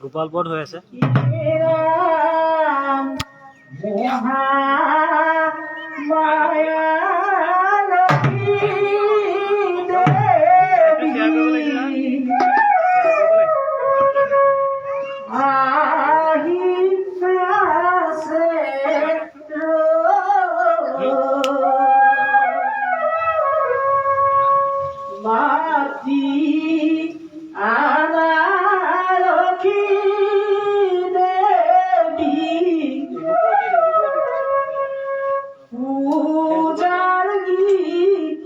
গোপাল বধ হৈ আছে। পূজার গীত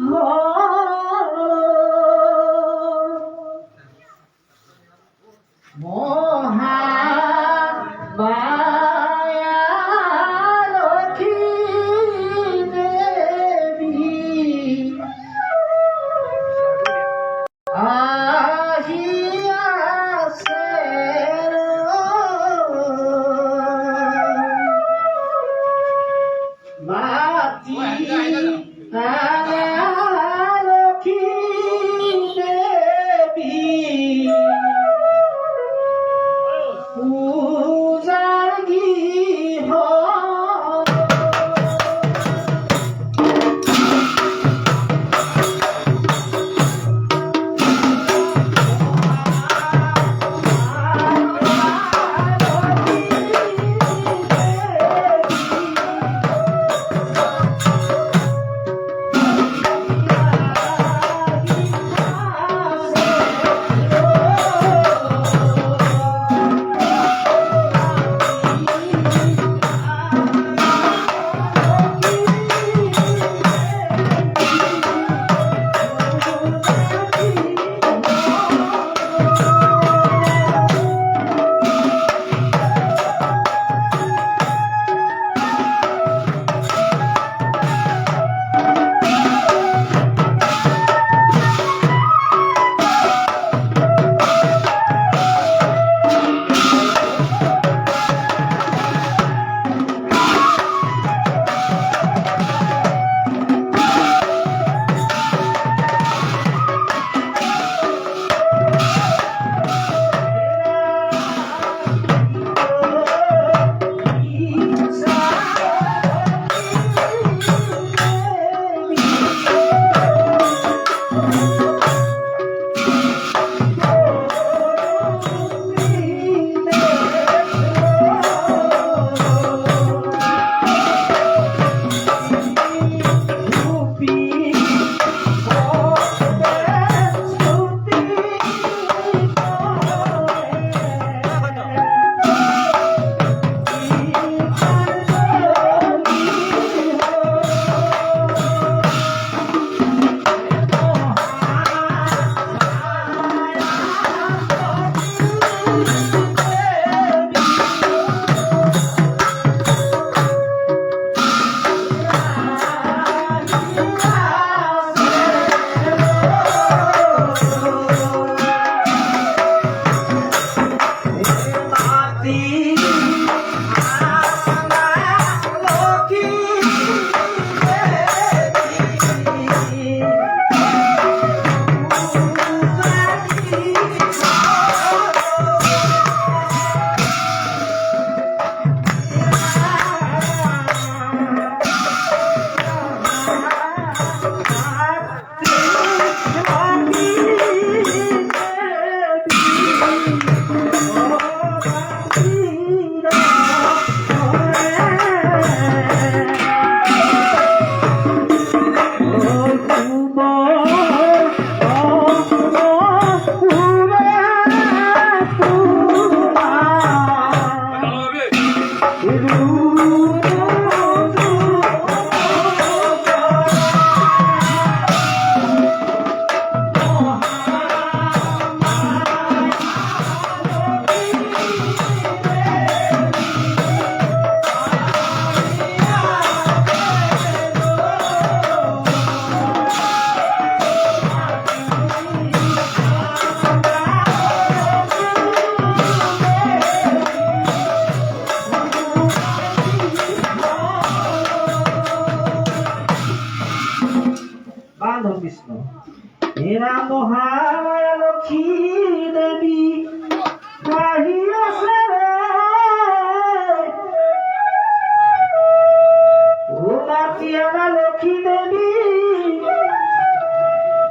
লক্ষ্মী দেবী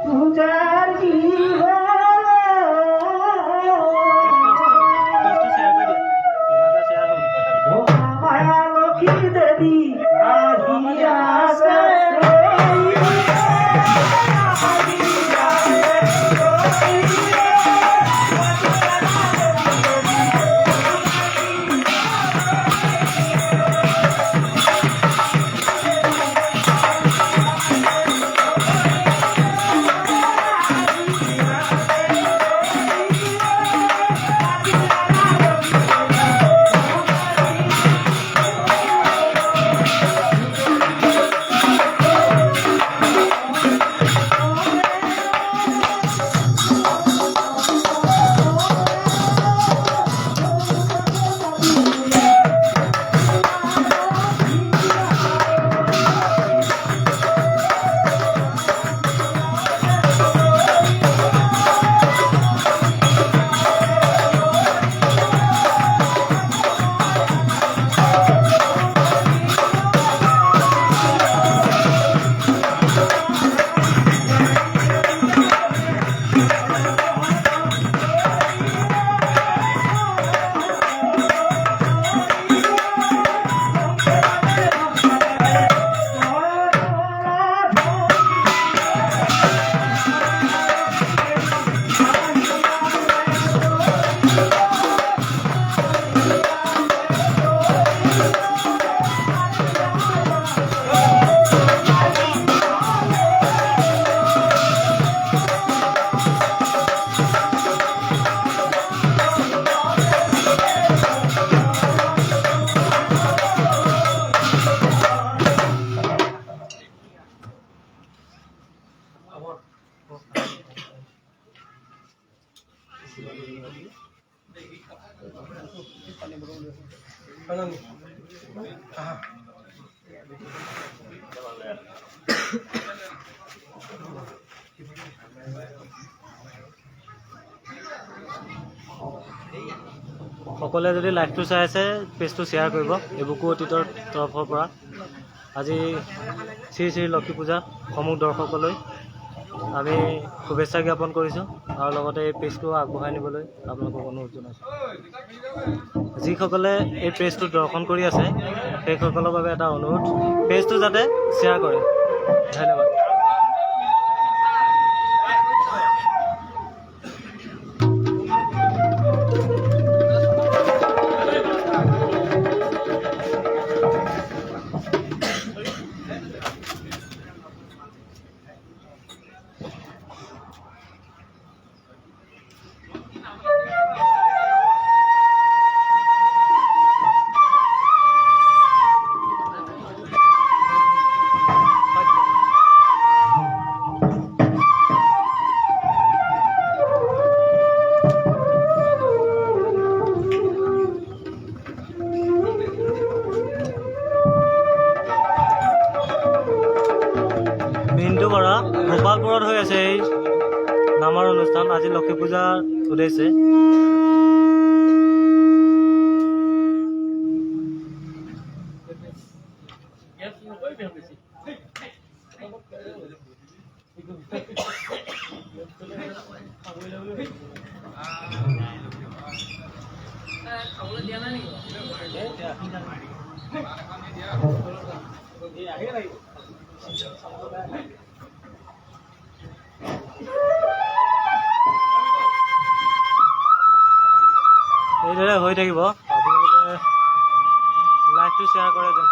পূজার মায়া লক্ষ্মী দেবী সকলে যদি লাইভটো চাই আছে পেজটো শ্বেয়াৰ কৰিব। এবুকু অতীতৰ তৰফৰ পৰা আজি শ্ৰী শ্ৰী লক্ষ্মী পূজা সমূহ দৰ্শকলৈ আমি শুভেচ্ছা জ্ঞাপন কৰিছোঁ আৰু লগতে এই পেজটো আগবঢ়াই নিবলৈ আপোনালোকক অনুৰোধ জনাইছোঁ। যিসকলে এই পেজটো দৰ্শন কৰি আছে সেইসকলৰ বাবে এটা অনুৰোধ, পেজটো যাতে শ্বেয়াৰ কৰে। ধন্যবাদ। গোপালপুৰত হৈ আছে এই নামৰ অনুষ্ঠান। আজি লক্ষ্মী পূজাৰ উদ্দেশ্যে এইদৰে হৈ থাকিব। আপোনালোকে লাইভটো শ্বেয়াৰ কৰে যেন।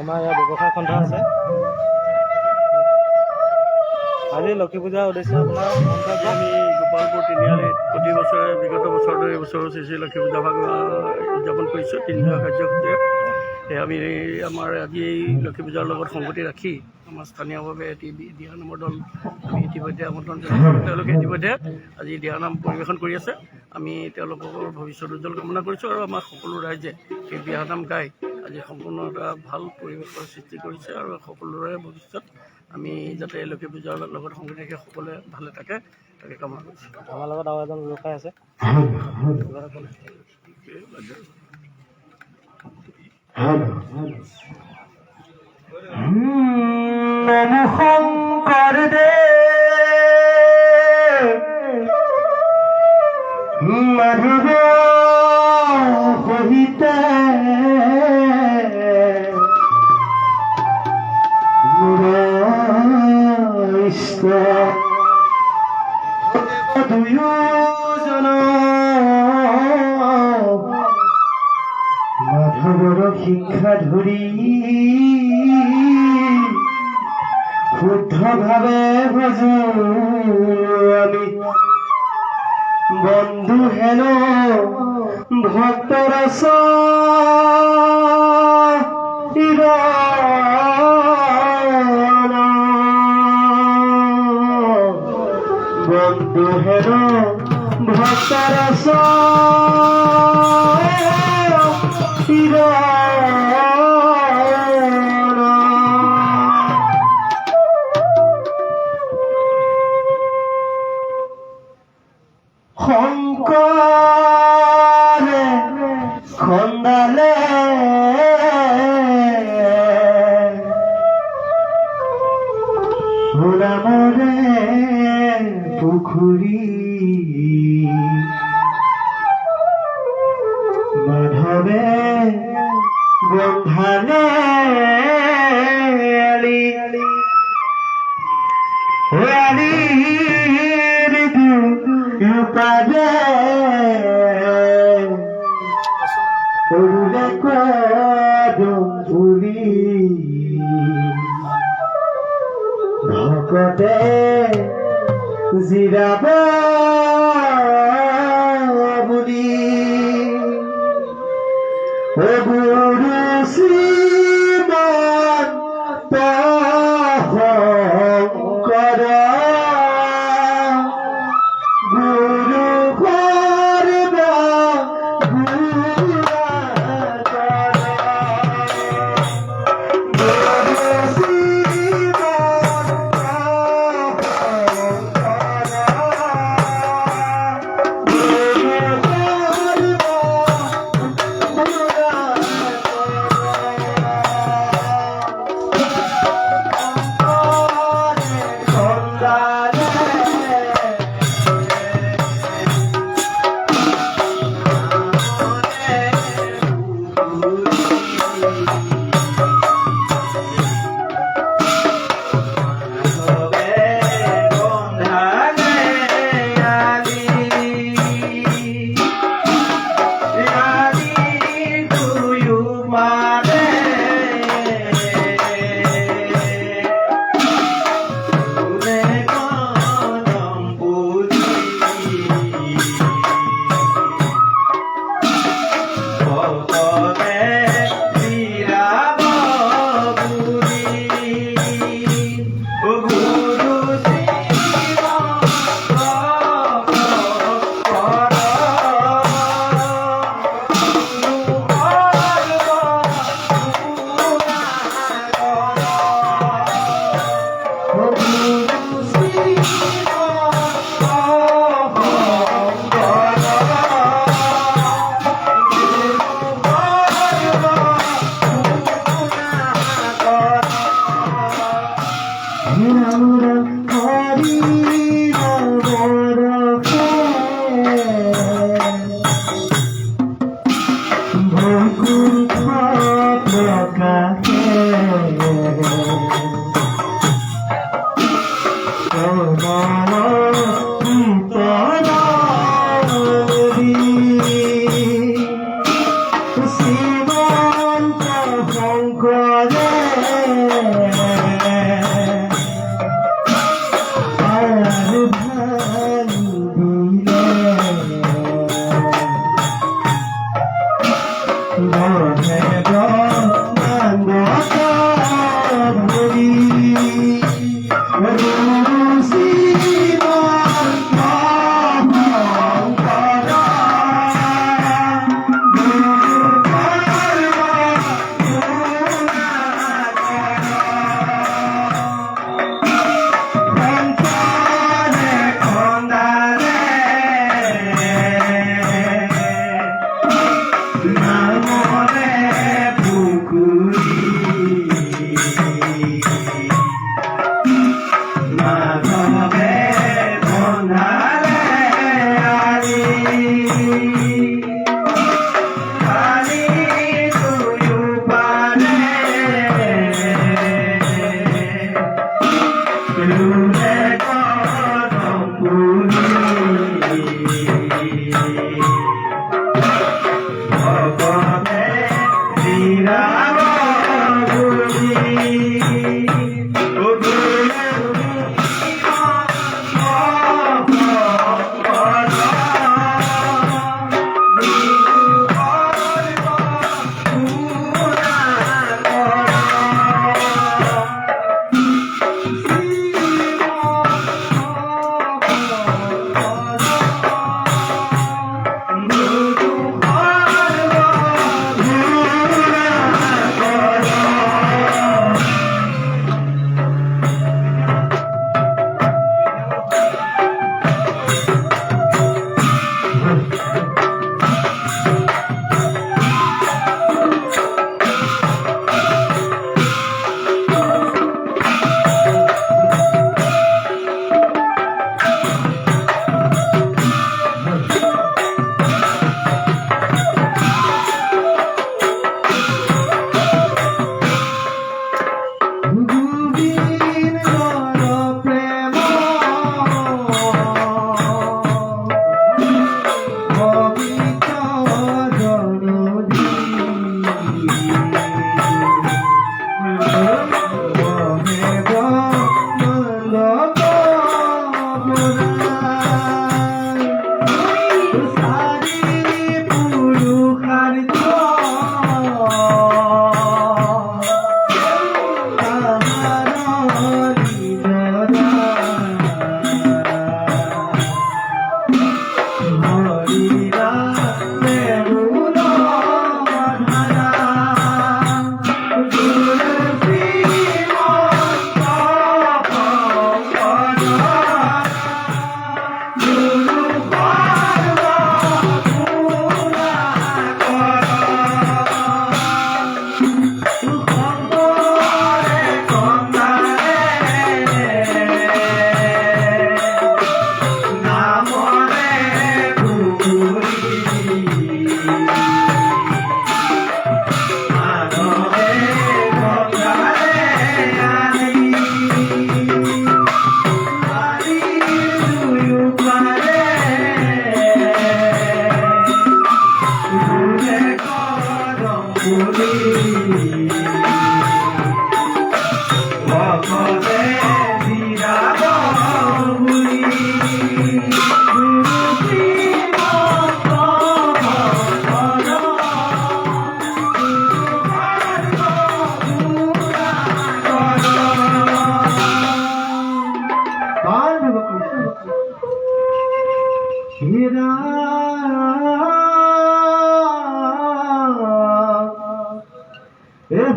আমাৰ ইয়াত ব্যৱসায় সন্থা আছে। আজি লক্ষ্মী পূজাৰ উদ্দেশ্যে আপোনাৰ আমি গোপালপুৰ তিনিআলিত প্ৰতি বছৰে বিগত বছৰ ধৰি এইবছৰো শ্ৰী শ্ৰী লক্ষ্মী পূজা ভাগ উদযাপন কৰিছোঁ। 3 দিনৰ কাৰ্যসূচীৰে আমি আমাৰ আজি এই লক্ষী পূজাৰ লগত সংগতি ৰাখি আমাৰ স্থানীয়ভাৱে এটি দিহানামৰ দল আমি ইতিমধ্যে আমন্ত্ৰণ জনাইছোঁ। তেওঁলোকে ইতিমধ্যে আজি দিহানাম পৰিৱেশন কৰি আছে। আমি তেওঁলোকৰ ভৱিষ্যত উজ্জ্বল কামনা কৰিছোঁ আৰু আমাৰ সকলো ৰাইজে সেই দিহানাম গাই আজি সম্পূৰ্ণ এটা ভাল পৰিৱেশৰ সৃষ্টি কৰিছে আৰু সকলোৰে ভৱিষ্যত আমি যাতে লক্ষী পূজাৰ লগত সংগতি ৰাখি সকলোৱে ভালে থাকে তাকে কামনা কৰিছোঁ। আমাৰ লগত আৰু এজন ব্যৱসায় আছে। নমো শংকৰ মাধৱ সহিতে দুয়োজন মাধৱৰ শিক্ষা ধৰি শুদ্ধভাৱে ভজো আমি বন্ধু হেন ভক্তৰস বন্ধু হেন ভক্তরস শংকৰে খন্দালে নামৰে পুখুৰী মাধৱে বন্ধালে আলিৰ দুপাদে সৰুলে কদম পুলি ভকতে জিৰাব বুলি গুৰু শ্ৰীমন্ত শংকৰ গুৰু সৰ্ব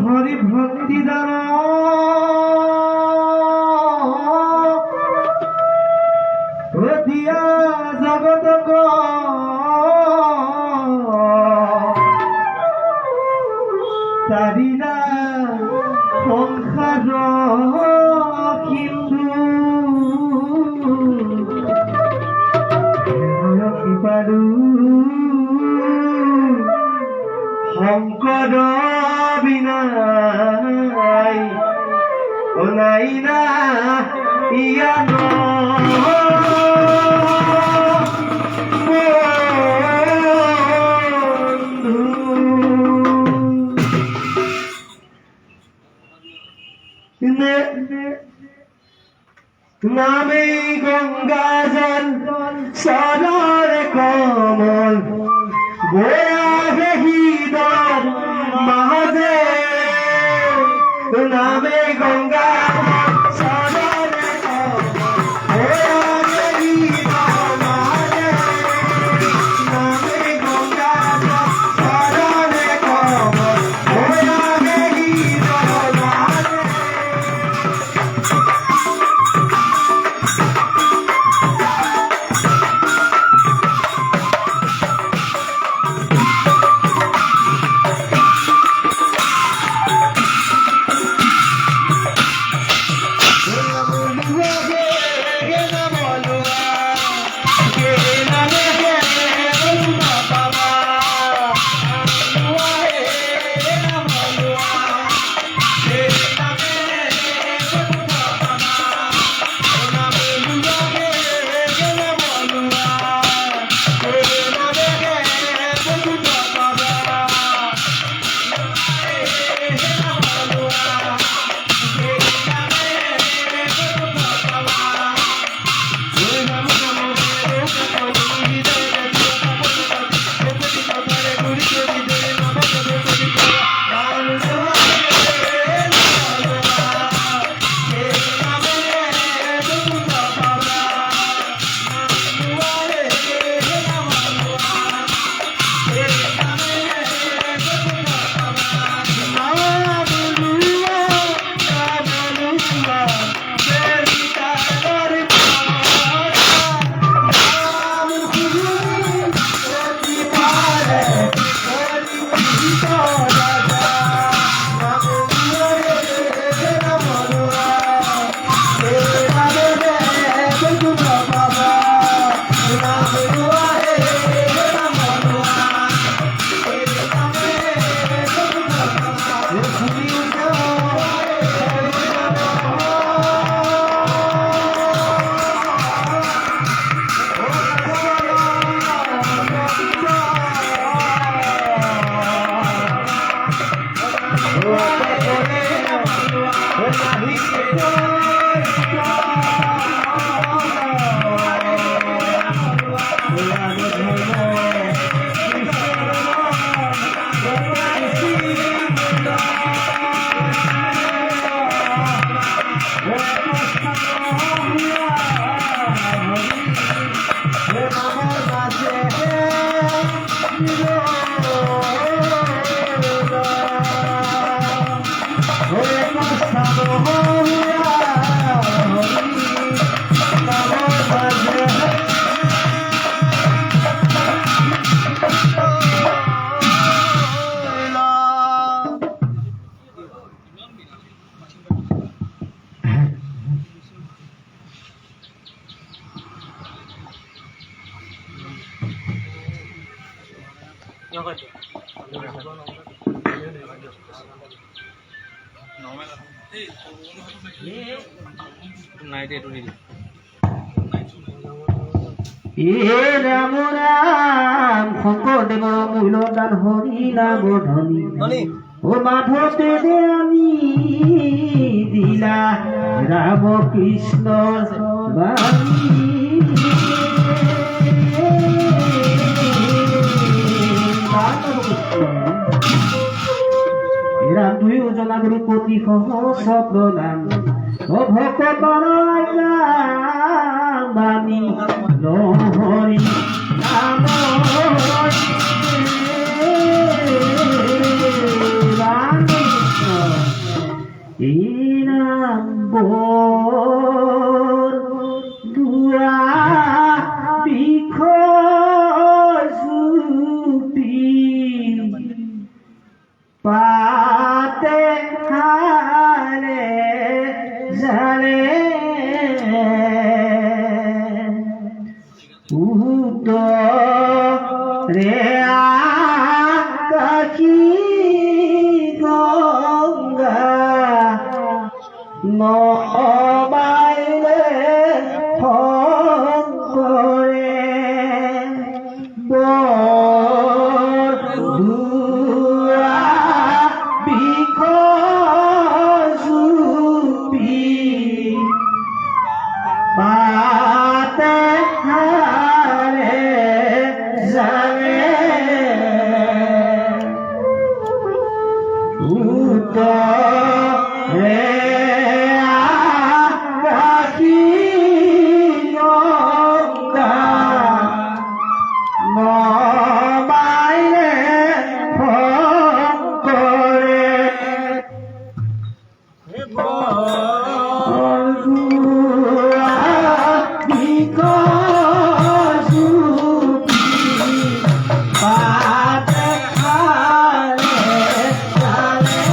হরি ভক্তি দ্বারা দিয়া জগত তারিনা সংসার কিন্তু কৃপালু শংকৰ বিনাই নাই না ইয়ান নামে গঙ্গা জল সরর কমল বয়া হৃদর মাঝে নামে গঙ্গা সরর কমল বয়া হৃদর মাঝে নামে গঙ্গা সরর কমল বয়া হৃদর মাঝে মাঝে হরে কৃষ্ণ রাম রাম শংকৰদেৱৰ মূলদান হৰি নাম ধনী ও মাধৱতে আমি দিলা ৰাম কৃষ্ণ বাণী রাম দুই জনা গুৰু কোটি সহস্ৰ প্ৰণাম ও ভকতৰ বাণী নহৰি নাম এই নাম বৰ দুৰা বিষয়ুতি পাতে হালে জালে রে আকাশী গঙ্গা নবাইলে শংকৰে বৰদুৰা বিষয়ুতি পাতে হালে জালে উত্তৰে আকাশী গঙ্গা নবাইলে শংকৰে বৰদুৰা বিষয়ুতি পাতে হালে জালে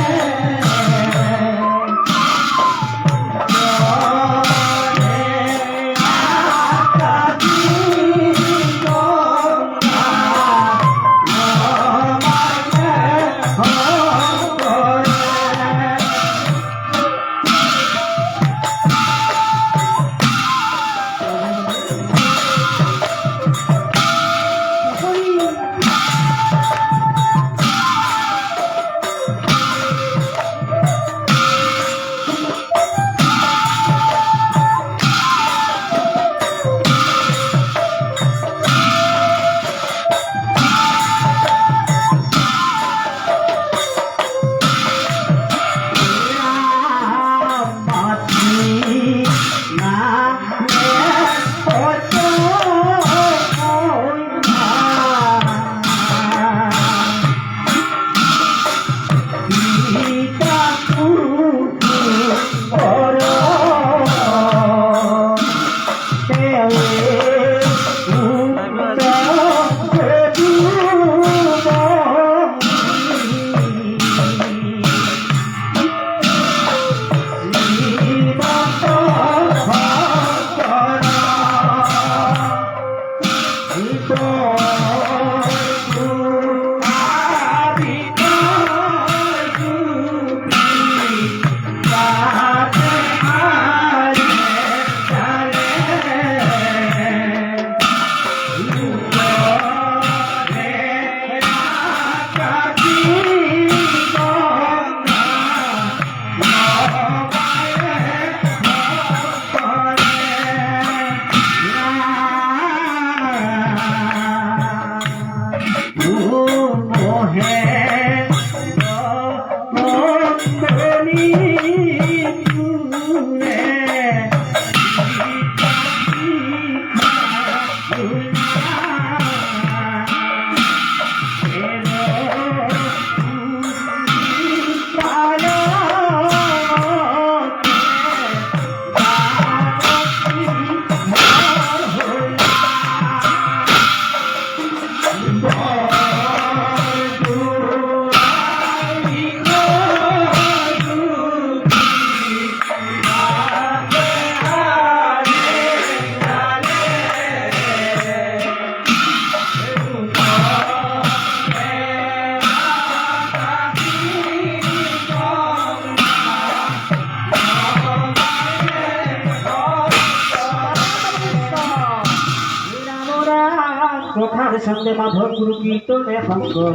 প্ৰথাৰ চন্দে মাধৱ গুৰু কীৰ্তনে শংকৰ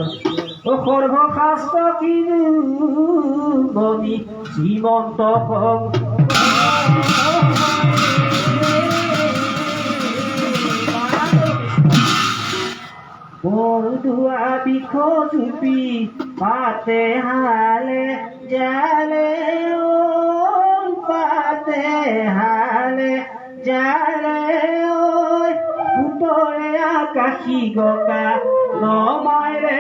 সৰ্বশাস্ত্ৰ কিনি শ্ৰীমন্ত বৰদুৱা বিষ জুপি পাতে হালে জালে পাতে হালে জালে উত্তৰে আকাশী গকা নমাইৰে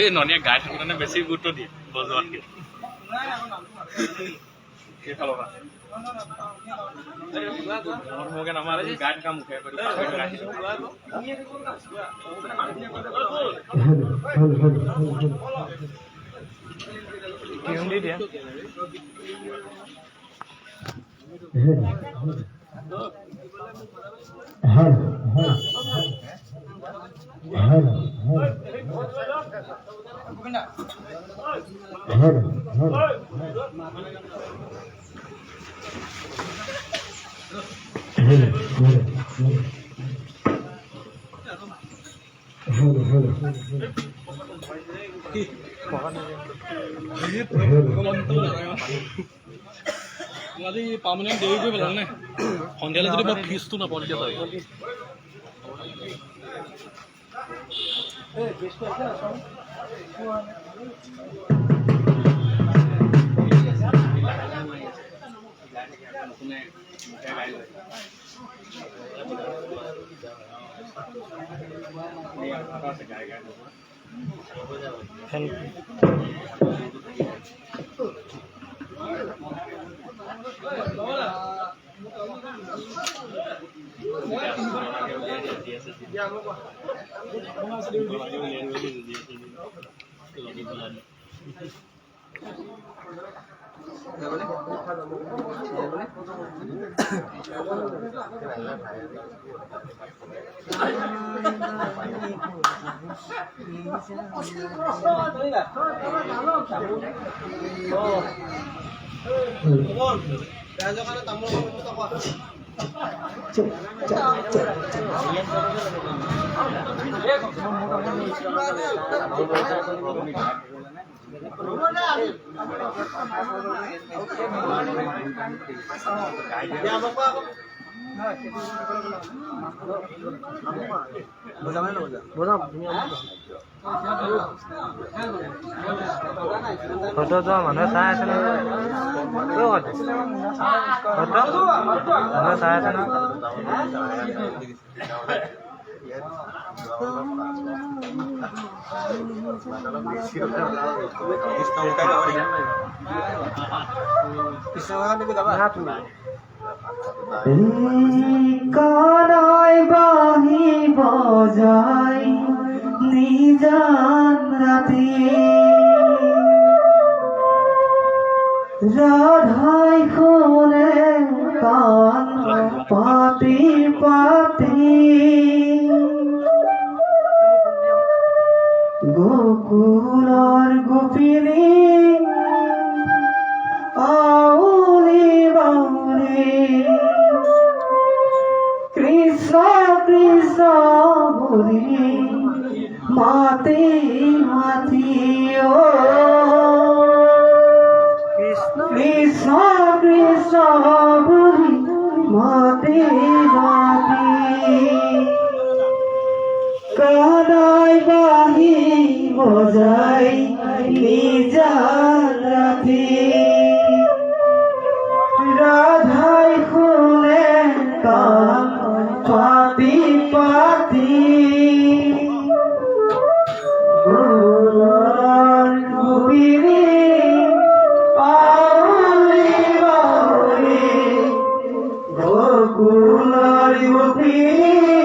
এই ননীয়ে গাই থাকোঁতে বেছি গুৰুত্ব দিয়ে বজোৱাতকৈ সেইফালৰ পৰা মোকে নামাৰে গাই থকা মুখে দি দিয়া আজি পাৰ্মানেণ্ট দেৰি কৰি পেলালে নে সন্ধিয়ালৈ যদি মই ফিজটো নাপাওঁ তেতিয়া পাৰি ফটো যোৱা মানুহে চাই আছে নহয় মানুহে চাই আছে নহয় কানাই বাহি বজাই নিজান রাতে রাধাই শুনে কান পাতি পাতি গোকুলৰ গোপিনী আউলি বাউলি কৃষ্ণ কৃষ্ণ বুলি মাতি মাতি ও কৃষ্ণ কৃষ্ণ বুলি মাতি মাতি কানাই বাহি বজাই নিজান ৰাতি রাধাই শুনে কান পাতি পাতি গোপিনী আউলি বাউলি গোকুলৰ গোপিনী